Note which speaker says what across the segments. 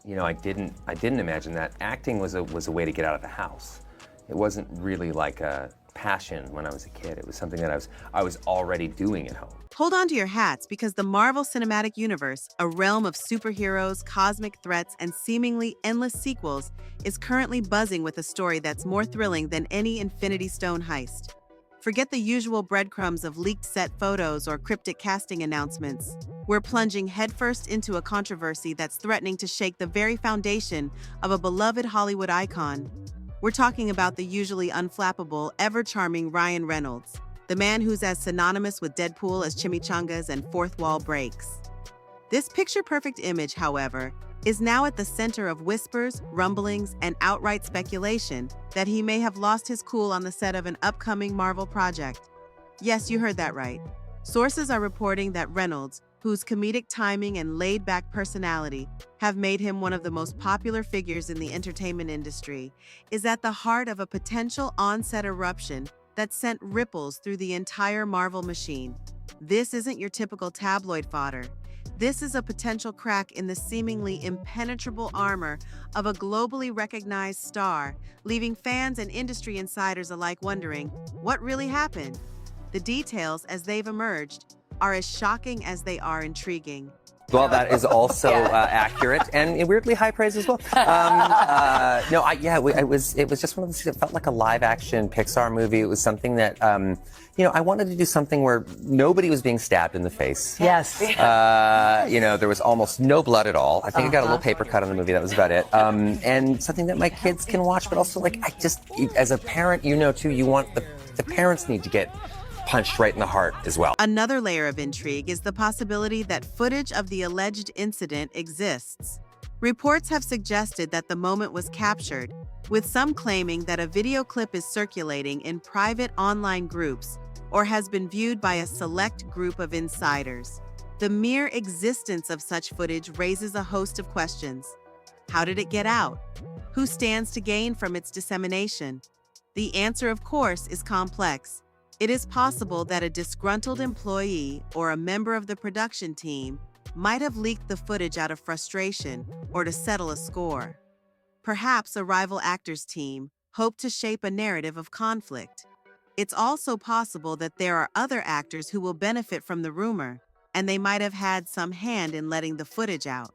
Speaker 1: I didn't imagine that acting was a way to get out of the house. It wasn't really like a passion when I was a kid. It was something that I was already doing at home.
Speaker 2: Hold on to your hats because the Marvel Cinematic Universe, a realm of superheroes, cosmic threats, and seemingly endless sequels, is currently buzzing with a story that's more thrilling than any Infinity Stone heist. Forget the usual breadcrumbs of leaked set photos or cryptic casting announcements. We're plunging headfirst into a controversy that's threatening to shake the very foundation of a beloved Hollywood icon. We're talking about the usually unflappable, ever-charming Ryan Reynolds, the man who's as synonymous with Deadpool as chimichangas and fourth wall breaks. This picture-perfect image, however, is now at the center of whispers, rumblings, and outright speculation that he may have lost his cool on the set of an upcoming Marvel project. Yes, you heard that right. Sources are reporting that Reynolds, whose comedic timing and laid-back personality have made him one of the most popular figures in the entertainment industry, is at the heart of a potential on-set eruption that sent ripples through the entire Marvel machine. This isn't your typical tabloid fodder. This is a potential crack in the seemingly impenetrable armor of a globally recognized star, leaving fans and industry insiders alike wondering, what really happened? The details, as they've emerged, are as shocking as they are intriguing.
Speaker 1: Well, that is also accurate and weirdly high praise as well. It was just one of those things that felt like a live-action Pixar movie. It was something that, I wanted to do something where nobody was being stabbed in the face.
Speaker 3: Yes.
Speaker 1: There was almost no blood at all. I think I got a little paper cut on the movie. That was about it. And something that my kids can watch, but also, as a parent, too, you want the parents need to get punched right in the heart as well.
Speaker 2: Another layer of intrigue is the possibility that footage of the alleged incident exists. Reports have suggested that the moment was captured, with some claiming that a video clip is circulating in private online groups or has been viewed by a select group of insiders. The mere existence of such footage raises a host of questions. How did it get out? Who stands to gain from its dissemination? The answer, of course, is complex. It is possible that a disgruntled employee or a member of the production team might have leaked the footage out of frustration or to settle a score. Perhaps a rival actors team hoped to shape a narrative of conflict. It's also possible that there are other actors who will benefit from the rumor, and they might have had some hand in letting the footage out.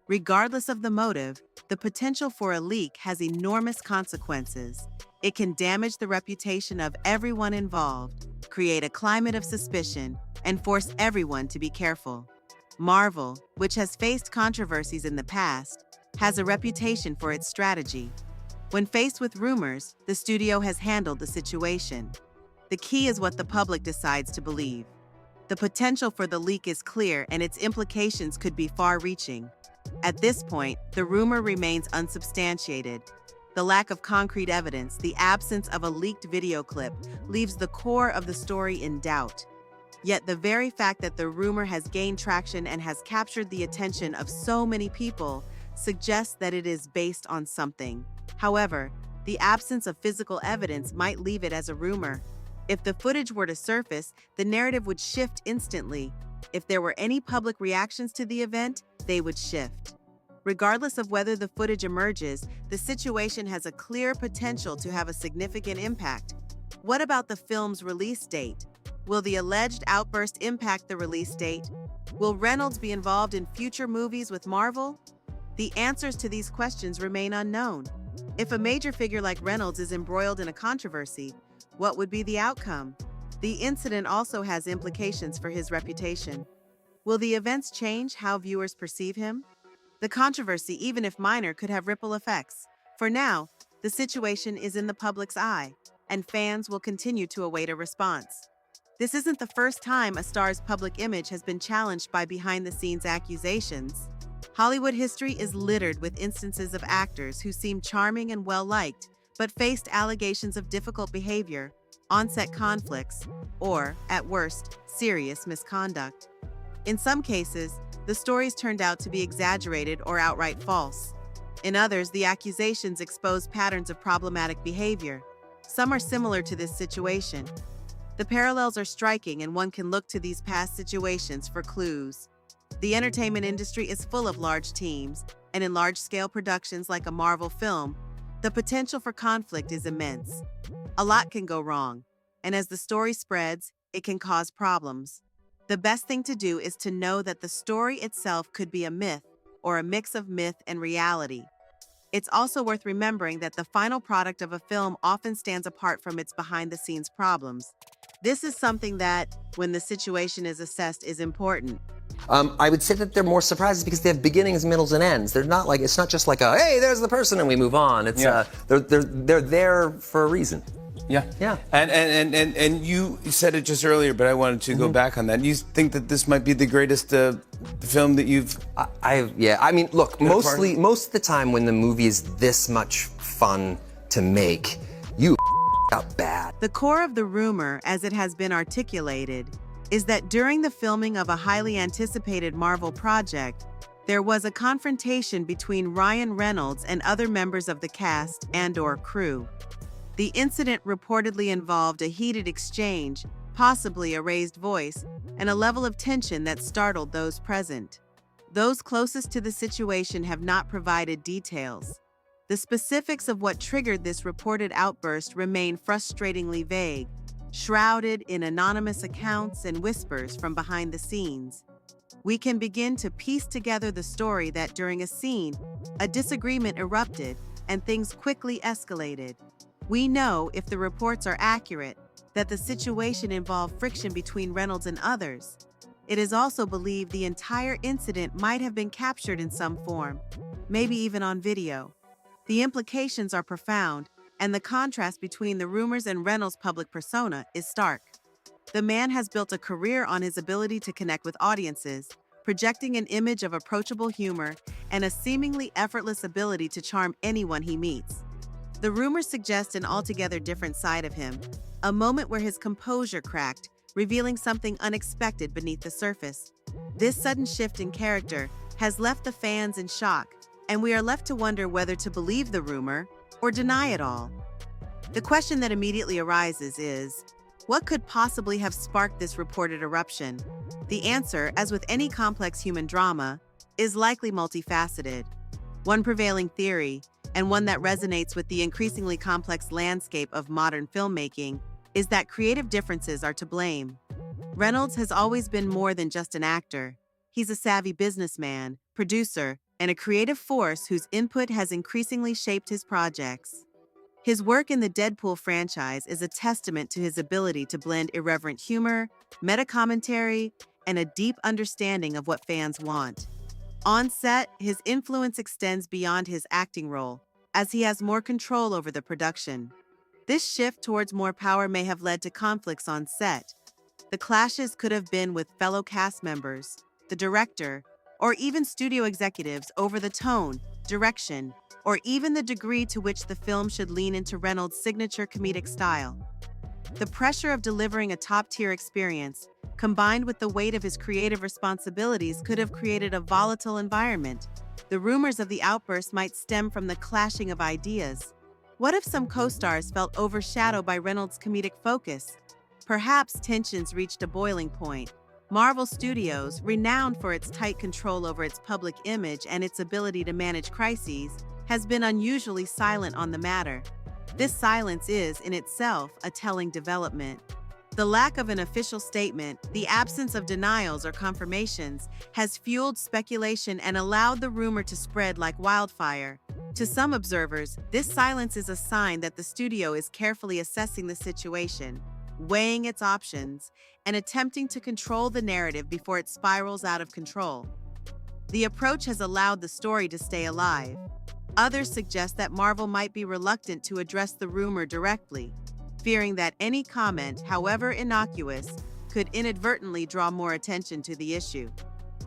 Speaker 2: Regardless of the motive, the potential for a leak has enormous consequences. It can damage the reputation of everyone involved, create a climate of suspicion, and force everyone to be careful. Marvel, which has faced controversies in the past, has a reputation for its strategy. When faced with rumors, the studio has handled the situation. The key is what the public decides to believe. The potential for the leak is clear, and its implications could be far-reaching. At this point, the rumor remains unsubstantiated. The lack of concrete evidence, the absence of a leaked video clip, leaves the core of the story in doubt. Yet the very fact that the rumor has gained traction and has captured the attention of so many people suggests that it is based on something. However, the absence of physical evidence might leave it as a rumor. If the footage were to surface, the narrative would shift instantly. If there were any public reactions to the event, they would shift. Regardless of whether the footage emerges, the situation has a clear potential to have a significant impact. What about the film's release date? Will the alleged outburst impact the release date? Will Reynolds be involved in future movies with Marvel? The answers to these questions remain unknown. If a major figure like Reynolds is embroiled in a controversy, what would be the outcome? The incident also has implications for his reputation. Will the events change how viewers perceive him? The controversy, even if minor, could have ripple effects. For now, the situation is in the public's eye, and fans will continue to await a response. This isn't the first time a star's public image has been challenged by behind-the-scenes accusations. Hollywood history is littered with instances of actors who seemed charming and well-liked, but faced allegations of difficult behavior, on-set conflicts, or, at worst, serious misconduct. In some cases, the stories turned out to be exaggerated or outright false. In others, the accusations exposed patterns of problematic behavior. Some are similar to this situation. The parallels are striking, and one can look to these past situations for clues. The entertainment industry is full of large teams, and in large-scale productions like a Marvel film, the potential for conflict is immense. A lot can go wrong, and as the story spreads, it can cause problems. The best thing to do is to know that the story itself could be a myth or a mix of myth and reality. It's also worth remembering that the final product of a film often stands apart from its behind-the-scenes problems. This is something that, when the situation is assessed, is important.
Speaker 1: I would say that they're more surprises because they have beginnings, middles, and ends. They're not like, it's not just like a, hey, there's the person and we move on. It's they're there for a reason.
Speaker 3: Yeah.
Speaker 1: Yeah.
Speaker 3: And you said it just earlier, but I wanted to go back on that. You think that this might be the greatest film that you've...
Speaker 1: I mean, look, most of the time when the movie is this much fun to make, you up bad.
Speaker 2: The core of the rumor, as it has been articulated, is that during the filming of a highly anticipated Marvel project, there was a confrontation between Ryan Reynolds and other members of the cast and/or crew. The incident reportedly involved a heated exchange, possibly a raised voice, and a level of tension that startled those present. Those closest to the situation have not provided details. The specifics of what triggered this reported outburst remain frustratingly vague, shrouded in anonymous accounts and whispers from behind the scenes. We can begin to piece together the story that during a scene, a disagreement erupted and things quickly escalated. We know, if the reports are accurate, that the situation involved friction between Reynolds and others. It is also believed the entire incident might have been captured in some form, maybe even on video. The implications are profound, and the contrast between the rumors and Reynolds' public persona is stark. The man has built a career on his ability to connect with audiences, projecting an image of approachable humor and a seemingly effortless ability to charm anyone he meets. The rumors suggest an altogether different side of him, a moment where his composure cracked, revealing something unexpected beneath the surface. This sudden shift in character has left the fans in shock, and we are left to wonder whether to believe the rumor or deny it all. The question that immediately arises is, what could possibly have sparked this reported eruption? The answer, as with any complex human drama, is likely multifaceted. One prevailing theory, and one that resonates with the increasingly complex landscape of modern filmmaking, is that creative differences are to blame. Reynolds has always been more than just an actor. He's a savvy businessman, producer, and a creative force whose input has increasingly shaped his projects. His work in the Deadpool franchise is a testament to his ability to blend irreverent humor, meta-commentary, and a deep understanding of what fans want. On set, his influence extends beyond his acting role, as he has more control over the production. This shift towards more power may have led to conflicts on set. The clashes could have been with fellow cast members, the director, or even studio executives over the tone, direction, or even the degree to which the film should lean into Reynolds' signature comedic style. The pressure of delivering a top-tier experience, combined with the weight of his creative responsibilities, could have created a volatile environment. The rumors of the outburst might stem from the clashing of ideas. What if some co-stars felt overshadowed by Reynolds' comedic focus? Perhaps tensions reached a boiling point. Marvel Studios, renowned for its tight control over its public image and its ability to manage crises, has been unusually silent on the matter. This silence is, in itself, a telling development. The lack of an official statement, the absence of denials or confirmations, has fueled speculation and allowed the rumor to spread like wildfire. To some observers, this silence is a sign that the studio is carefully assessing the situation, weighing its options, and attempting to control the narrative before it spirals out of control. The approach has allowed the story to stay alive. Others suggest that Marvel might be reluctant to address the rumor directly, fearing that any comment, however innocuous, could inadvertently draw more attention to the issue.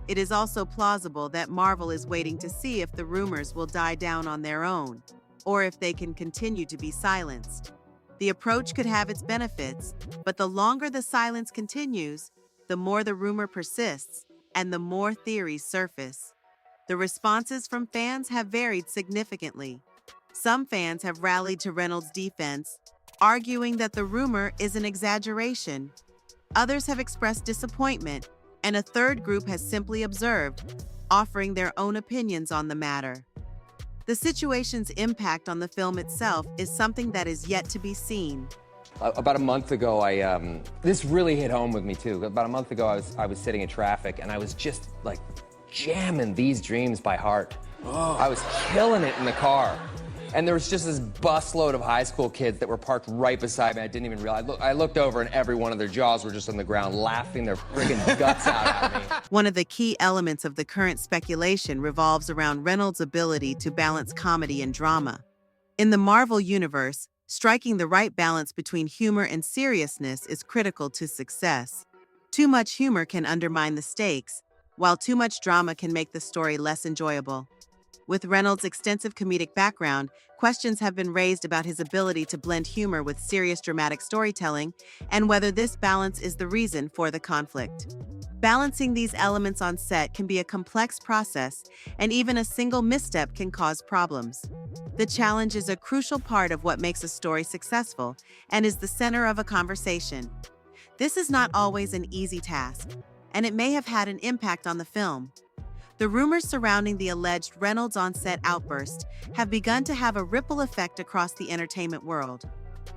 Speaker 2: It is also plausible that Marvel is waiting to see if the rumors will die down on their own, or if they can continue to be silenced. The approach could have its benefits, but the longer the silence continues, the more the rumor persists, and the more theories surface. The responses from fans have varied significantly. Some fans have rallied to Reynolds' defense, arguing that the rumor is an exaggeration. Others have expressed disappointment, and a third group has simply observed, offering their own opinions on the matter. The situation's impact on the film itself is something that is yet to be seen.
Speaker 1: About a month ago, this really hit home with me too. About a month ago, I was sitting in traffic and I was just like jamming These Dreams by heart. Oh. I was killing it in the car. And there was just this busload of high school kids that were parked right beside me. I didn't even realize. I looked over and every one of their jaws were just on the ground laughing their friggin' guts out at me.
Speaker 2: One of the key elements of the current speculation revolves around Reynolds' ability to balance comedy and drama. In the Marvel universe, striking the right balance between humor and seriousness is critical to success. Too much humor can undermine the stakes, while too much drama can make the story less enjoyable. With Reynolds' extensive comedic background, questions have been raised about his ability to blend humor with serious dramatic storytelling and whether this balance is the reason for the conflict. Balancing these elements on set can be a complex process, and even a single misstep can cause problems. The challenge is a crucial part of what makes a story successful and is the center of a conversation. This is not always an easy task, and it may have had an impact on the film. The rumors surrounding the alleged Reynolds on-set outburst have begun to have a ripple effect across the entertainment world.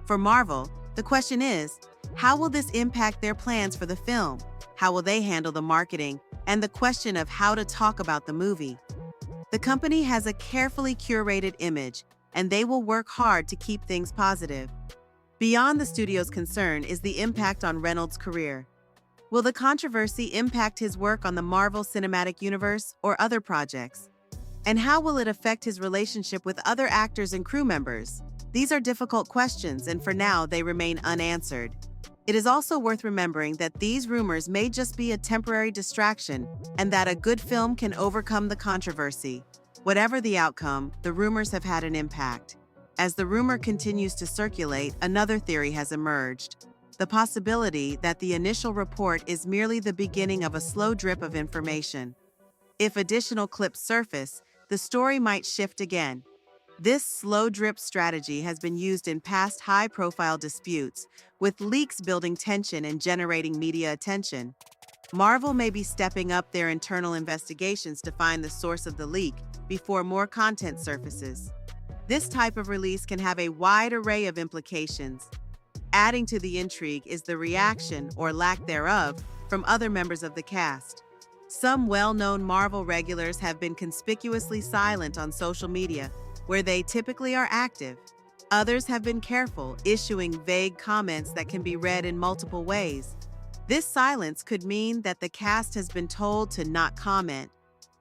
Speaker 2: For Marvel, the question is, how will this impact their plans for the film? How will they handle the marketing and the question of how to talk about the movie? The company has a carefully curated image, and they will work hard to keep things positive. Beyond the studio's concern is the impact on Reynolds' career. Will the controversy impact his work on the Marvel Cinematic Universe or other projects? And how will it affect his relationship with other actors and crew members? These are difficult questions, and for now, they remain unanswered. It is also worth remembering that these rumors may just be a temporary distraction, and that a good film can overcome the controversy. Whatever the outcome, the rumors have had an impact. As the rumor continues to circulate, another theory has emerged: the possibility that the initial report is merely the beginning of a slow drip of information. If additional clips surface, the story might shift again. This slow drip strategy has been used in past high-profile disputes, with leaks building tension and generating media attention. Marvel may be stepping up their internal investigations to find the source of the leak before more content surfaces. This type of release can have a wide array of implications. Adding to the intrigue is the reaction, or lack thereof, from other members of the cast. Some well-known Marvel regulars have been conspicuously silent on social media, where they typically are active. Others have been careful, issuing vague comments that can be read in multiple ways. This silence could mean that the cast has been told to not comment,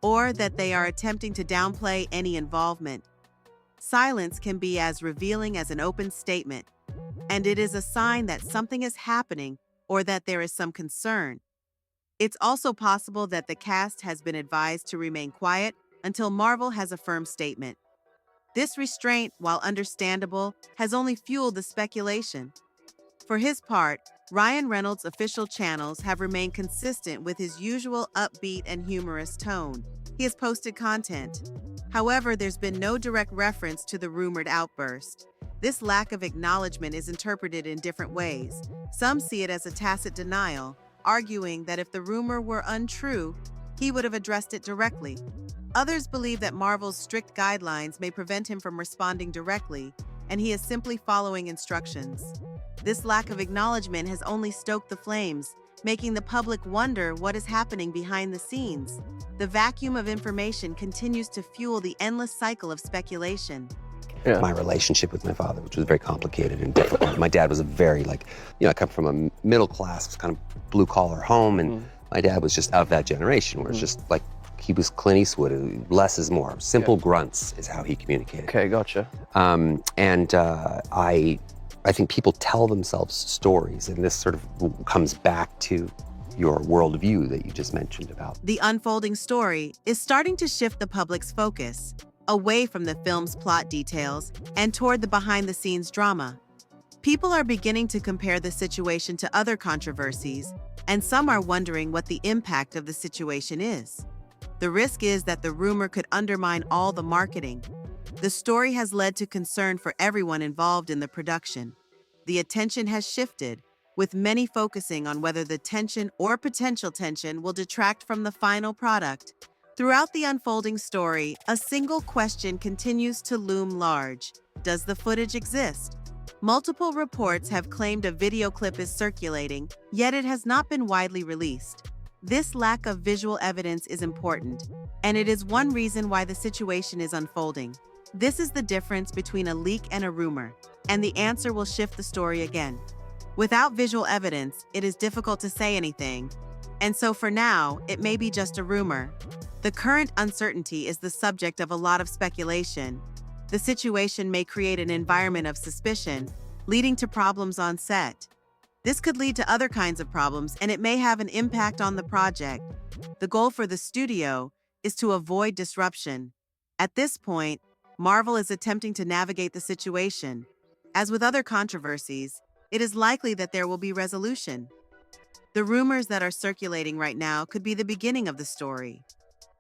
Speaker 2: or that they are attempting to downplay any involvement. Silence can be as revealing as an open statement, and it is a sign that something is happening or that there is some concern. It's also possible that the cast has been advised to remain quiet until Marvel has a firm statement. This restraint, while understandable, has only fueled the speculation. For his part, Ryan Reynolds' official channels have remained consistent with his usual upbeat and humorous tone. He has posted content. However, there's been no direct reference to the rumored outburst. This lack of acknowledgement is interpreted in different ways. Some see it as a tacit denial, arguing that if the rumor were untrue, he would have addressed it directly. Others believe that Marvel's strict guidelines may prevent him from responding directly, and he is simply following instructions. This lack of acknowledgement has only stoked the flames, making the public wonder what is happening behind the scenes. The vacuum of information continues to fuel the endless cycle of speculation.
Speaker 4: Yeah. My relationship with my father, which was very complicated and difficult. My dad was a very, I come from a middle class, kind of blue collar home, and my dad was just of that generation where it's just like, he was Clint Eastwood, less is more. Simple grunts is how he communicated.
Speaker 5: Okay, gotcha.
Speaker 4: I think people tell themselves stories, and this sort of comes back to your worldview that you just mentioned about.
Speaker 2: The unfolding story is starting to shift the public's focus away from the film's plot details and toward the behind-the-scenes drama. People are beginning to compare the situation to other controversies, and some are wondering what the impact of the situation is. The risk is that the rumor could undermine all the marketing. The story has led to concern for everyone involved in the production. The attention has shifted, with many focusing on whether the tension or potential tension will detract from the final product. Throughout the unfolding story, a single question continues to loom large. Does the footage exist? Multiple reports have claimed a video clip is circulating, yet it has not been widely released. This lack of visual evidence is important, and it is one reason why the situation is unfolding. This is the difference between a leak and a rumor, and the answer will shift the story again. Without visual evidence, it is difficult to say anything, and so for now, it may be just a rumor. The current uncertainty is the subject of a lot of speculation. The situation may create an environment of suspicion, leading to problems on set. This could lead to other kinds of problems, and it may have an impact on the project. The goal for the studio is to avoid disruption. At this point, Marvel is attempting to navigate the situation. As with other controversies, it is likely that there will be resolution. The rumors that are circulating right now could be the beginning of the story,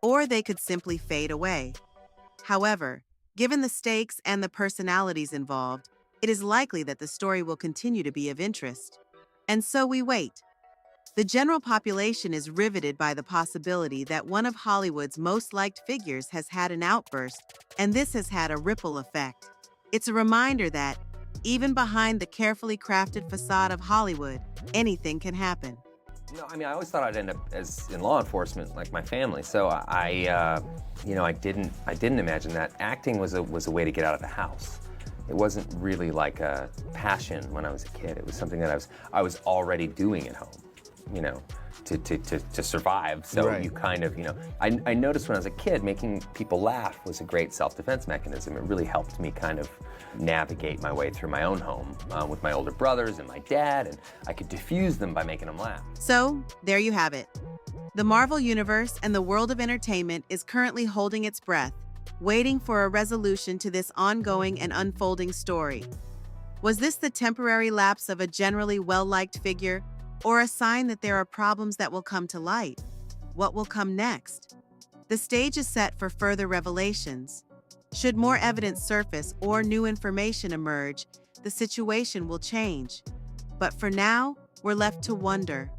Speaker 2: or they could simply fade away. However, given the stakes and the personalities involved, it is likely that the story will continue to be of interest. And so we wait. The general population is riveted by the possibility that one of Hollywood's most liked figures has had an outburst, and this has had a ripple effect. It's a reminder that, even behind the carefully crafted facade of Hollywood, anything can happen.
Speaker 1: No, I mean, I always thought I'd end up as in law enforcement, like my family. So I didn't imagine that acting was a way to get out of the house. It wasn't really like a passion when I was a kid. It was something that I was already doing at home, to survive. So
Speaker 3: Right.
Speaker 1: you kind of, I noticed when I was a kid, making people laugh was a great self-defense mechanism. It really helped me kind of navigate my way through my own home with my older brothers and my dad, and I could diffuse them by making them laugh.
Speaker 2: So, there you have it. The Marvel Universe and the world of entertainment is currently holding its breath, waiting for a resolution to this ongoing and unfolding story. Was this the temporary lapse of a generally well-liked figure, or a sign that there are problems that will come to light? What will come next? The stage is set for further revelations. Should more evidence surface or new information emerge, the situation will change. But for now, we're left to wonder,